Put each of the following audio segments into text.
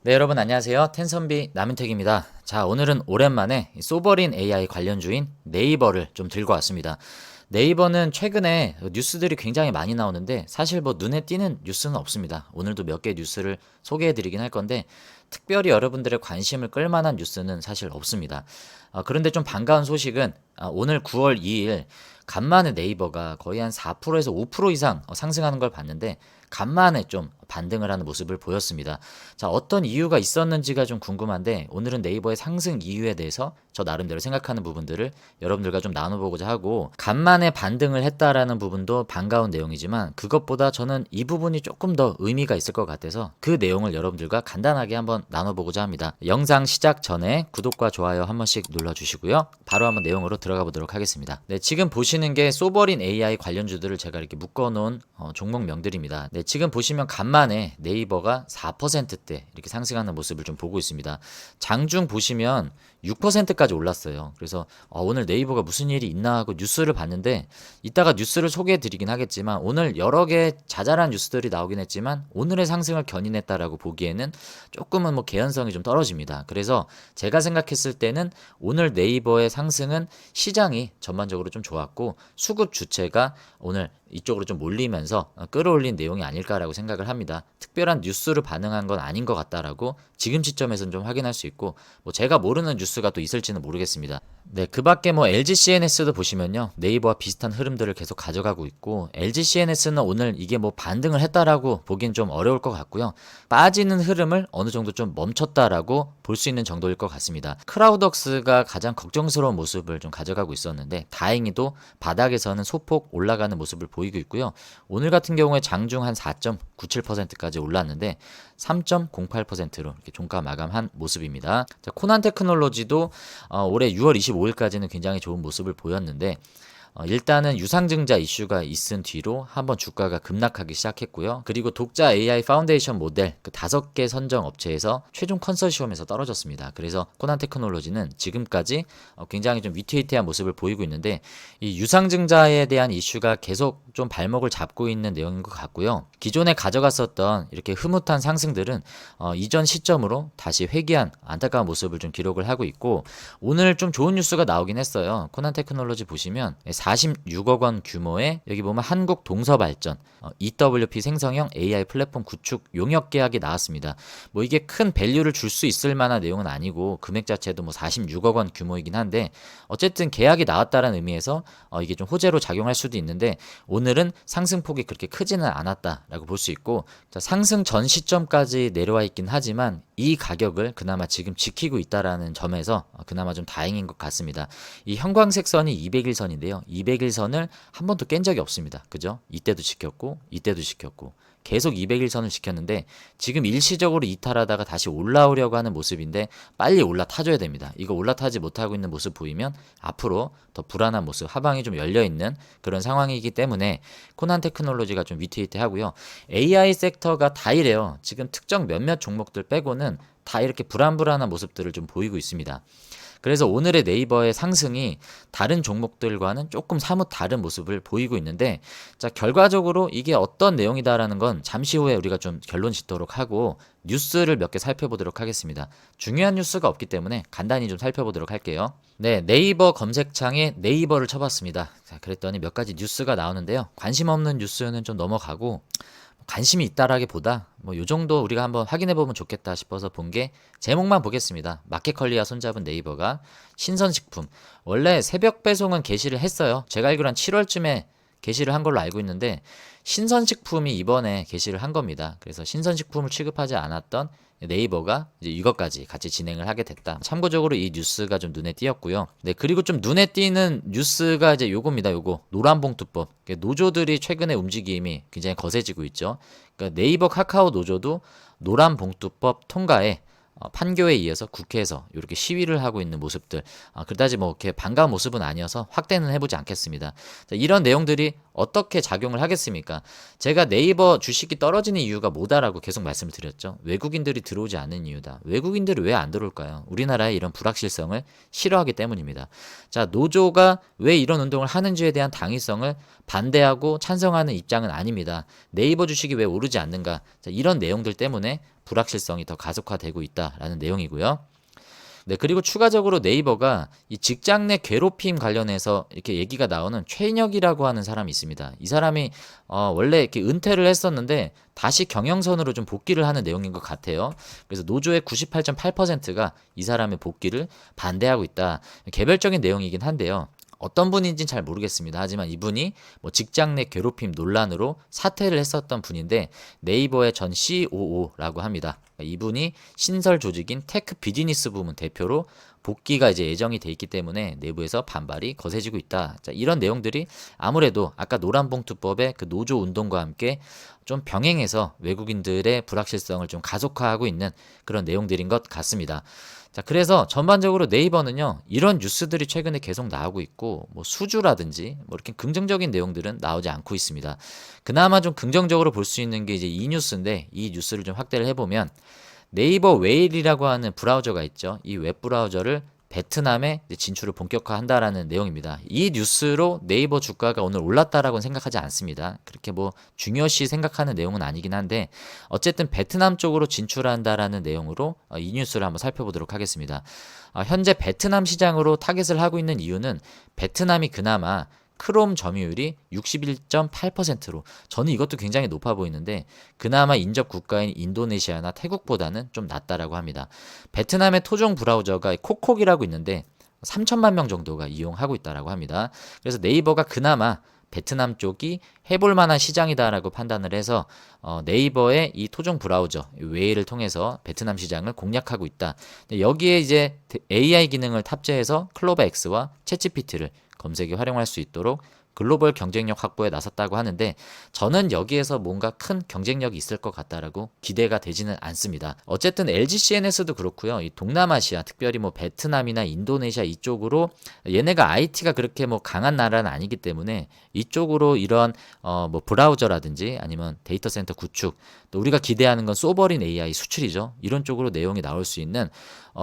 네, 여러분 안녕하세요. 텐선비 남윤택입니다. 자, 오늘은 오랜만에 소버린 AI 관련주인 네이버를 좀 들고 왔습니다. 네이버는 최근에 뉴스들이 굉장히 많이 나오는데 사실 뭐 눈에 띄는 뉴스는 없습니다. 오늘도 몇 개 뉴스를 소개해 드리긴 할 건데 특별히 여러분들의 관심을 끌 만한 뉴스는 사실 없습니다. 그런데 좀 반가운 소식은 오늘 9월 2일 간만에 네이버가 거의 한 4%에서 5% 이상 상승하는 걸 봤는데 간만에 좀 반등을 하는 모습을 보였습니다. 자, 어떤 이유가 있었는지가 좀 궁금한데 오늘은 네이버의 상승 이유에 대해서 저 나름대로 생각하는 부분들을 여러분들과 좀 나눠보고자 하고, 간만에 반등을 했다라는 부분도 반가운 내용이지만 그것보다 저는 이 부분이 조금 더 의미가 있을 것 같아서 그 내용을 여러분들과 간단하게 한번 나눠보고자 합니다. 영상 시작 전에 구독과 좋아요 한 번씩 눌러주시고요. 바로 한번 내용으로 들어가 보도록 하겠습니다. 네, 지금 보시는 게 소버린 AI 관련주들을 제가 이렇게 묶어놓은 종목명들입니다. 네, 지금 보시면 간만에 네이버가 4%대 이렇게 상승하는 모습을 좀 보고 있습니다. 장중 보시면 6%까지 올랐어요. 그래서 오늘 네이버가 무슨 일이 있나 하고 뉴스를 봤는데, 이따가 뉴스를 소개해 드리긴 하겠지만 오늘 여러 개 자잘한 뉴스들이 나오긴 했지만 오늘의 상승을 견인했다라고 보기에는 조금은 뭐 개연성이 좀 떨어집니다. 그래서 제가 생각했을 때는 오늘 네이버의 상승은 시장이 전반적으로 좀 좋았고 수급 주체가 오늘 이쪽으로 좀 몰리면서 끌어올린 내용이 아닐까라고 생각을 합니다. 특별한 뉴스를 반응한 건 아닌 것 같다라고 지금 시점에서는 좀 확인할 수 있고, 뭐 제가 모르는 뉴스가 또 있을지는 모르겠습니다. 네, 그 밖에 뭐 LG CNS도 보시면요, 네이버와 비슷한 흐름들을 계속 가져가고 있고, LG CNS는 오늘 이게 뭐 반등을 했다라고 보기엔 좀 어려울 것 같고요. 빠지는 흐름을 어느 정도 좀 멈췄다라고 볼 수 있는 정도일 것 같습니다. 크라우덕스가 가장 걱정스러운 모습을 좀 가져가고 있었는데 다행히도 바닥에서는 소폭 올라가는 모습을 보이고 있고요. 오늘 같은 경우에 장중 한 4.97%까지 올랐는데 3.08%로 이렇게 종가 마감한 모습입니다. 자, 코난 테크놀로지도 올해 6월 25일까지는 굉장히 좋은 모습을 보였는데 일단은 유상증자 이슈가 있은 뒤로 한번 주가가 급락하기 시작했고요. 그리고 독자 AI 파운데이션 모델 그 5개 선정 업체에서 최종 컨소시엄에서 떨어졌습니다. 그래서 코난 테크놀로지는 지금까지 굉장히 좀 위태위태한 모습을 보이고 있는데, 이 유상증자에 대한 이슈가 계속 좀 발목을 잡고 있는 내용인 것 같고요. 기존에 가져갔었던 이렇게 흐뭇한 상승들은 이전 시점으로 다시 회귀한 안타까운 모습을 좀 기록을 하고 있고, 오늘 좀 좋은 뉴스가 나오긴 했어요. 코난 테크놀로지 보시면 46억 원 규모의, 여기 보면 한국 동서발전 EWP 생성형 AI 플랫폼 구축 용역 계약이 나왔습니다. 뭐 이게 큰 밸류를 줄 수 있을 만한 내용은 아니고 금액 자체도 뭐 46억 원 규모이긴 한데 어쨌든 계약이 나왔다는 의미에서 이게 좀 호재로 작용할 수도 있는데 오늘은 상승폭이 그렇게 크지는 않았다라고 볼 수 있고, 자, 상승 전 시점까지 내려와 있긴 하지만 이 가격을 그나마 지금 지키고 있다라는 점에서 그나마 좀 다행인 것 같습니다. 이 형광색 선이 200일선인데요. 200일선을 한 번도 깬 적이 없습니다. 그죠? 이때도 지켰고 이때도 지켰고 계속 200일선을 지켰는데 지금 일시적으로 이탈하다가 다시 올라오려고 하는 모습인데 빨리 올라타줘야 됩니다. 이거 올라타지 못하고 있는 모습 보이면 앞으로 더 불안한 모습, 하방이 좀 열려있는 그런 상황이기 때문에 코난 테크놀로지가 좀 위태위태하고요. AI 섹터가 다 이래요. 지금 특정 몇몇 종목들 빼고는 다 이렇게 불안불안한 모습들을 좀 보이고 있습니다. 그래서 오늘의 네이버의 상승이 다른 종목들과는 조금 사뭇 다른 모습을 보이고 있는데, 자, 결과적으로 이게 어떤 내용이다라는 건 잠시 후에 우리가 좀 결론 짓도록 하고 뉴스를 몇 개 살펴보도록 하겠습니다. 중요한 뉴스가 없기 때문에 간단히 좀 살펴보도록 할게요. 네, 네이버 검색창에 네이버를 쳐봤습니다. 자, 그랬더니 몇 가지 뉴스가 나오는데요. 관심 없는 뉴스는 좀 넘어가고, 관심이 있다라기보다 뭐 요 정도 우리가 한번 확인해 보면 좋겠다 싶어서 본 게 제목만 보겠습니다. 마켓컬리와 손잡은 네이버가 신선식품, 원래 새벽 배송은 게시를 했어요. 제가 알기로 한 7월쯤에 게시를 한 걸로 알고 있는데 신선식품이 이번에 게시를 한 겁니다. 그래서 신선식품을 취급하지 않았던 네이버가 이제 이것까지 같이 진행을 하게 됐다. 참고적으로 이 뉴스가 좀 눈에 띄었고요. 네, 그리고 좀 눈에 띄는 뉴스가 이제 요겁니다. 요거 노란봉투법. 노조들이 최근에 움직임이 굉장히 거세지고 있죠. 그러니까 네이버 카카오 노조도 노란봉투법 통과에 판교에 이어서 국회에서 이렇게 시위를 하고 있는 모습들, 그다지 뭐 이렇게 반가운 모습은 아니어서 확대는 해보지 않겠습니다. 자, 이런 내용들이 어떻게 작용을 하겠습니까? 제가 네이버 주식이 떨어지는 이유가 뭐다라고 계속 말씀을 드렸죠. 외국인들이 들어오지 않는 이유다. 외국인들이 왜 안 들어올까요? 우리나라의 이런 불확실성을 싫어하기 때문입니다. 자, 노조가 왜 이런 운동을 하는지에 대한 당위성을 반대하고 찬성하는 입장은 아닙니다. 네이버 주식이 왜 오르지 않는가? 자, 이런 내용들 때문에 불확실성이 더 가속화되고 있다라는 내용이고요. 네, 그리고 추가적으로 네이버가 이 직장 내 괴롭힘 관련해서 이렇게 얘기가 나오는 최인혁이라고 하는 사람이 있습니다. 이 사람이 원래 이렇게 은퇴를 했었는데 다시 경영선으로 좀 복귀를 하는 내용인 것 같아요. 그래서 노조의 98.8%가 이 사람의 복귀를 반대하고 있다. 개별적인 내용이긴 한데요. 어떤 분인지는 잘 모르겠습니다. 하지만 이분이 뭐 직장 내 괴롭힘 논란으로 사퇴를 했었던 분인데 네이버의 전 COO라고 합니다. 이분이 신설 조직인 테크 비즈니스 부문 대표로 복귀가 이제 예정이 돼 있기 때문에 내부에서 반발이 거세지고 있다. 자, 이런 내용들이 아무래도 아까 노란봉투법의 그 노조 운동과 함께 좀 병행해서 외국인들의 불확실성을 좀 가속화하고 있는 그런 내용들인 것 같습니다. 자, 그래서 전반적으로 네이버는요, 이런 뉴스들이 최근에 계속 나오고 있고, 뭐 수주라든지, 뭐 이렇게 긍정적인 내용들은 나오지 않고 있습니다. 그나마 좀 긍정적으로 볼 수 있는 게 이제 이 뉴스인데, 이 뉴스를 좀 확대를 해보면, 네이버 웨일이라고 하는 브라우저가 있죠. 이 웹브라우저를 베트남에 진출을 본격화한다라는 내용입니다. 이 뉴스로 네이버 주가가 오늘 올랐다라고는 생각하지 않습니다. 그렇게 뭐 중요시 생각하는 내용은 아니긴 한데 어쨌든 베트남 쪽으로 진출한다라는 내용으로 이 뉴스를 한번 살펴보도록 하겠습니다. 현재 베트남 시장으로 타겟을 하고 있는 이유는 베트남이 그나마 크롬 점유율이 61.8%로 저는 이것도 굉장히 높아 보이는데 그나마 인접 국가인 인도네시아나 태국보다는 좀 낮다라고 합니다. 베트남의 토종 브라우저가 코콕이라고 있는데 3천만 명 정도가 이용하고 있다라고 합니다. 그래서 네이버가 그나마 베트남 쪽이 해볼 만한 시장이다라고 판단을 해서 네이버의 이 토종 브라우저 웨이를 통해서 베트남 시장을 공략하고 있다. 여기에 이제 AI 기능을 탑재해서 클로바 X와 챗GPT를 검색에 활용할 수 있도록 글로벌 경쟁력 확보에 나섰다고 하는데 저는 여기에서 뭔가 큰 경쟁력이 있을 것 같다라고 기대가 되지는 않습니다. 어쨌든 LG CNS도 그렇고요. 이 동남아시아 특별히 뭐 베트남이나 인도네시아 이쪽으로 얘네가 IT가 그렇게 뭐 강한 나라는 아니기 때문에 이쪽으로 이런 뭐 브라우저라든지 아니면 데이터 센터 구축 또 우리가 기대하는 건 소버린 AI 수출이죠. 이런 쪽으로 내용이 나올 수 있는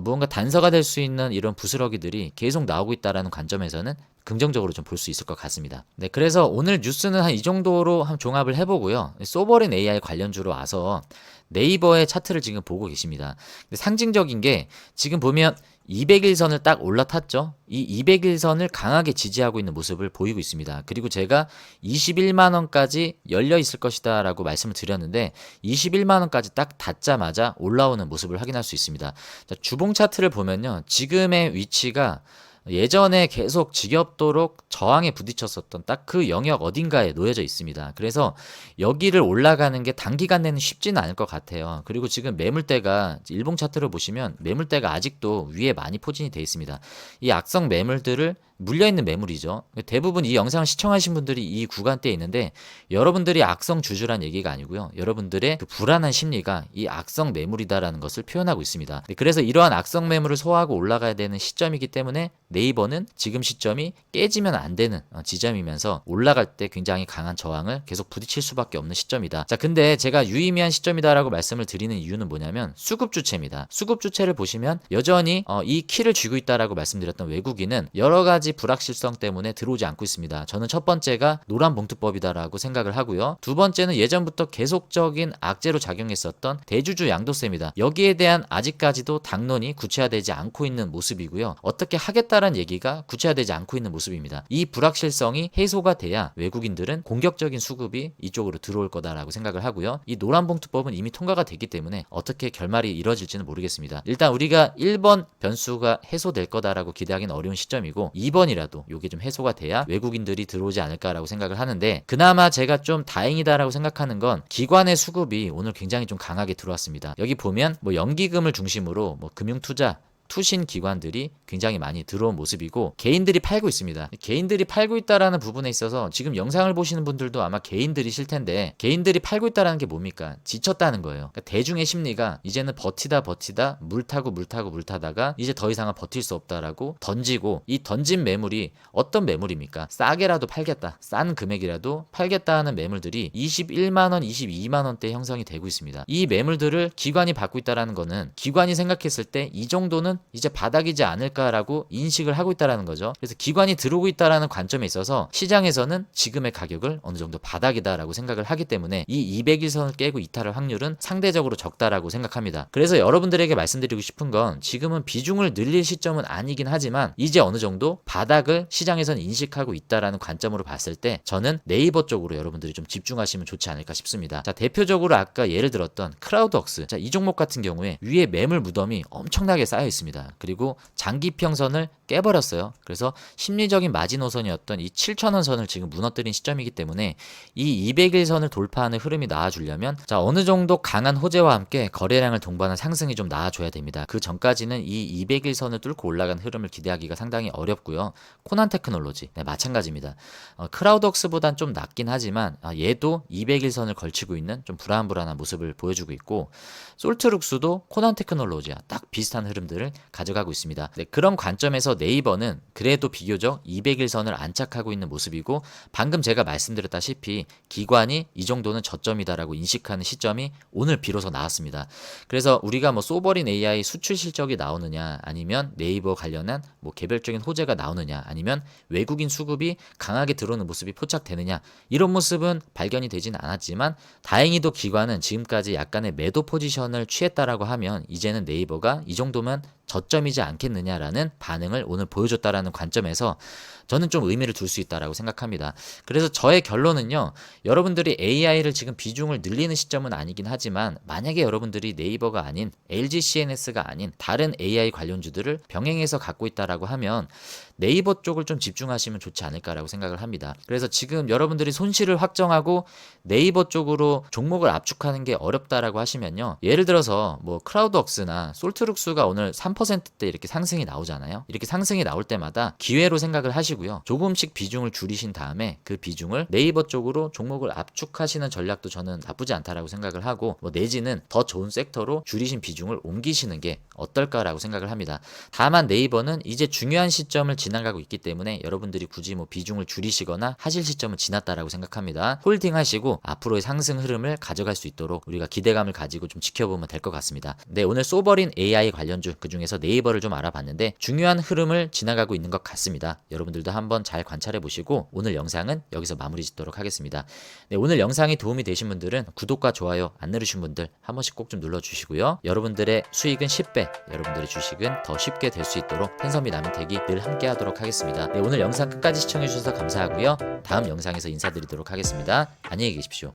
무언가 단서가 될 수 있는 이런 부스러기들이 계속 나오고 있다라는 관점에서는 긍정적으로 좀 볼 수 있을 것 같습니다. 네, 그래서 오늘 뉴스는 한 이 정도로 한 종합을 해보고요. 소버린 AI 관련주로 와서 네이버의 차트를 지금 보고 계십니다. 상징적인 게 지금 보면 200일선을 딱 올라탔죠. 이 200일선을 강하게 지지하고 있는 모습을 보이고 있습니다. 그리고 제가 21만 원까지 열려 있을 것이다 라고 말씀을 드렸는데 21만 원까지 딱 닿자마자 올라오는 모습을 확인할 수 있습니다. 자, 주봉 차트를 보면요. 지금의 위치가 예전에 계속 지겹도록 저항에 부딪혔었던 딱 그 영역 어딘가에 놓여져 있습니다. 그래서 여기를 올라가는 게 단기간 내는 쉽지는 않을 것 같아요. 그리고 지금 매물대가 일봉 차트를 보시면 매물대가 아직도 위에 많이 포진이 되어 있습니다. 이 악성 매물들을 물려있는 매물이죠. 대부분 이 영상을 시청하신 분들이 이 구간대에 있는데 여러분들이 악성 주주란 얘기가 아니고요. 여러분들의 그 불안한 심리가 이 악성 매물이다라는 것을 표현하고 있습니다. 그래서 이러한 악성 매물을 소화하고 올라가야 되는 시점이기 때문에 네이버는 지금 시점이 깨지면 안 되는 지점이면서 올라갈 때 굉장히 강한 저항을 계속 부딪힐 수밖에 없는 시점이다. 자, 근데 제가 유의미한 시점이다라고 말씀을 드리는 이유는 뭐냐면 수급 주체입니다. 수급 주체를 보시면 여전히 이 키를 쥐고 있다라고 말씀드렸던 외국인은 여러 가지 불확실성 때문에 들어오지 않고 있습니다. 저는 첫 번째가 노란봉투법이다라고 생각을 하고요. 두 번째는 예전부터 계속적인 악재로 작용했었던 대주주 양도세입니다. 여기에 대한 아직까지도 당론이 구체화되지 않고 있는 모습이고요. 어떻게 하겠다라는 얘기가 구체화되지 않고 있는 모습입니다. 이 불확실성이 해소가 돼야 외국인들은 공격적인 수급이 이쪽으로 들어올 거다라고 생각을 하고요. 이 노란봉투법은 이미 통과가 됐기 때문에 어떻게 결말이 이뤄질지는 모르겠습니다. 일단 우리가 1번 변수가 해소될 거다라고 기대하기는 어려운 시점이고 2번이라도 이게 좀 해소가 돼야 외국인들이 들어오지 않을까라고 생각을 하는데 그나마 제가 좀 다행이다라고 생각하는 건 기관의 수급이 오늘 굉장히 좀 강하게 들어왔습니다. 여기 보면 뭐 연기금을 중심으로 뭐 금융투자 투신 기관들이 굉장히 많이 들어온 모습이고 개인들이 팔고 있습니다. 개인들이 팔고 있다라는 부분에 있어서 지금 영상을 보시는 분들도 아마 개인들이실 텐데 개인들이 팔고 있다라는 게 뭡니까? 지쳤다는 거예요. 그러니까 대중의 심리가 이제는 버티다 물 타다가 이제 더 이상은 버틸 수 없다라고 던지고 이 던진 매물이 어떤 매물입니까? 싸게라도 팔겠다. 싼 금액이라도 팔겠다 하는 매물들이 21만 원, 22만 원대 형성이 되고 있습니다. 이 매물들을 기관이 받고 있다라는 거는 기관이 생각했을 때 이 정도는 이제 바닥이지 않을까라고 인식을 하고 있다라는 거죠. 그래서 기관이 들어오고 있다라는 관점에 있어서 시장에서는 지금의 가격을 어느 정도 바닥이다라고 생각을 하기 때문에 이 200일선을 깨고 이탈할 확률은 상대적으로 적다라고 생각합니다. 그래서 여러분들에게 말씀드리고 싶은 건 지금은 비중을 늘릴 시점은 아니긴 하지만 이제 어느 정도 바닥을 시장에서는 인식하고 있다라는 관점으로 봤을 때 저는 네이버 쪽으로 여러분들이 좀 집중하시면 좋지 않을까 싶습니다. 자, 대표적으로 아까 예를 들었던 크라우드웍스, 자, 이 종목 같은 경우에 위에 매물 무덤이 엄청나게 쌓여 있습니다. 그리고 장기평선을 깨버렸어요. 그래서 심리적인 마지노선이었던 이 7,000원 선을 지금 무너뜨린 시점이기 때문에 이 200일 선을 돌파하는 흐름이 나와주려면 자, 어느 정도 강한 호재와 함께 거래량을 동반한 상승이 좀 나와줘야 됩니다. 그 전까지는 이 200일 선을 뚫고 올라간 흐름을 기대하기가 상당히 어렵고요. 코난 테크놀로지, 네, 마찬가지입니다. 크라우드웍스보단 좀 낮긴 하지만 얘도 200일 선을 걸치고 있는 좀 불안불안한 모습을 보여주고 있고, 솔트룩스도 코난 테크놀로지와 딱 비슷한 흐름들을 가져가고 있습니다. 네, 그런 관점에서 네이버는 그래도 비교적 200일 선을 안착하고 있는 모습이고, 방금 제가 말씀드렸다시피 기관이 이 정도는 저점이다라고 인식하는 시점이 오늘 비로소 나왔습니다. 그래서 우리가 뭐 소버린 AI 수출 실적이 나오느냐, 아니면 네이버 관련한 뭐 개별적인 호재가 나오느냐, 아니면 외국인 수급이 강하게 들어오는 모습이 포착되느냐, 이런 모습은 발견이 되진 않았지만 다행히도 기관은 지금까지 약간의 매도 포지션을 취했다라고 하면 이제는 네이버가 이 정도면 저점이지 않겠느냐라는 반응을 오늘 보여줬다라는 관점에서 저는 좀 의미를 둘 수 있다라고 생각합니다. 그래서 저의 결론은요, 여러분들이 AI를 지금 비중을 늘리는 시점은 아니긴 하지만 만약에 여러분들이 네이버가 아닌 LG CNS가 아닌 다른 AI 관련주들을 병행해서 갖고 있다라고 하면 네이버 쪽을 좀 집중하시면 좋지 않을까라고 생각을 합니다. 그래서 지금 여러분들이 손실을 확정하고 네이버 쪽으로 종목을 압축하는 게 어렵다라고 하시면요, 예를 들어서 뭐 크라우드웍스나 솔트룩스가 오늘 3%대 이렇게 상승이 나오잖아요. 이렇게 상승이 나올 때마다 기회로 생각을 하시고요, 조금씩 비중을 줄이신 다음에 그 비중을 네이버 쪽으로 종목을 압축하시는 전략도 저는 나쁘지 않다라고 생각을 하고, 뭐 내지는 더 좋은 섹터로 줄이신 비중을 옮기시는 게 어떨까라고 생각을 합니다. 다만 네이버는 이제 중요한 시점을 지나가고 있기 때문에 여러분들이 굳이 뭐 비중을 줄이시거나 하실 시점은 지났다라고 생각합니다. 홀딩 하시고 앞으로의 상승 흐름을 가져갈 수 있도록 우리가 기대감을 가지고 좀 지켜보면 될 것 같습니다. 네, 오늘 소버린 AI 관련주, 그 중에서 네이버를 좀 알아봤는데 중요한 흐름을 지나가고 있는 것 같습니다. 여러분들도 한번 잘 관찰해 보시고 오늘 영상은 여기서 마무리 짓도록 하겠습니다. 네, 오늘 영상이 도움이 되신 분들은 구독과 좋아요 안 누르신 분들 한 번씩 꼭 좀 눌러주시고요. 여러분들의 수익은 10배, 여러분들의 주식은 더 쉽게 될 수 있도록 펜선비 남은택이 늘 함께 하도록 하겠습니다. 네, 오늘 영상 끝까지 시청해 주셔서 감사하고요. 다음 영상에서 인사드리도록 하겠습니다. 안녕히 계십시오.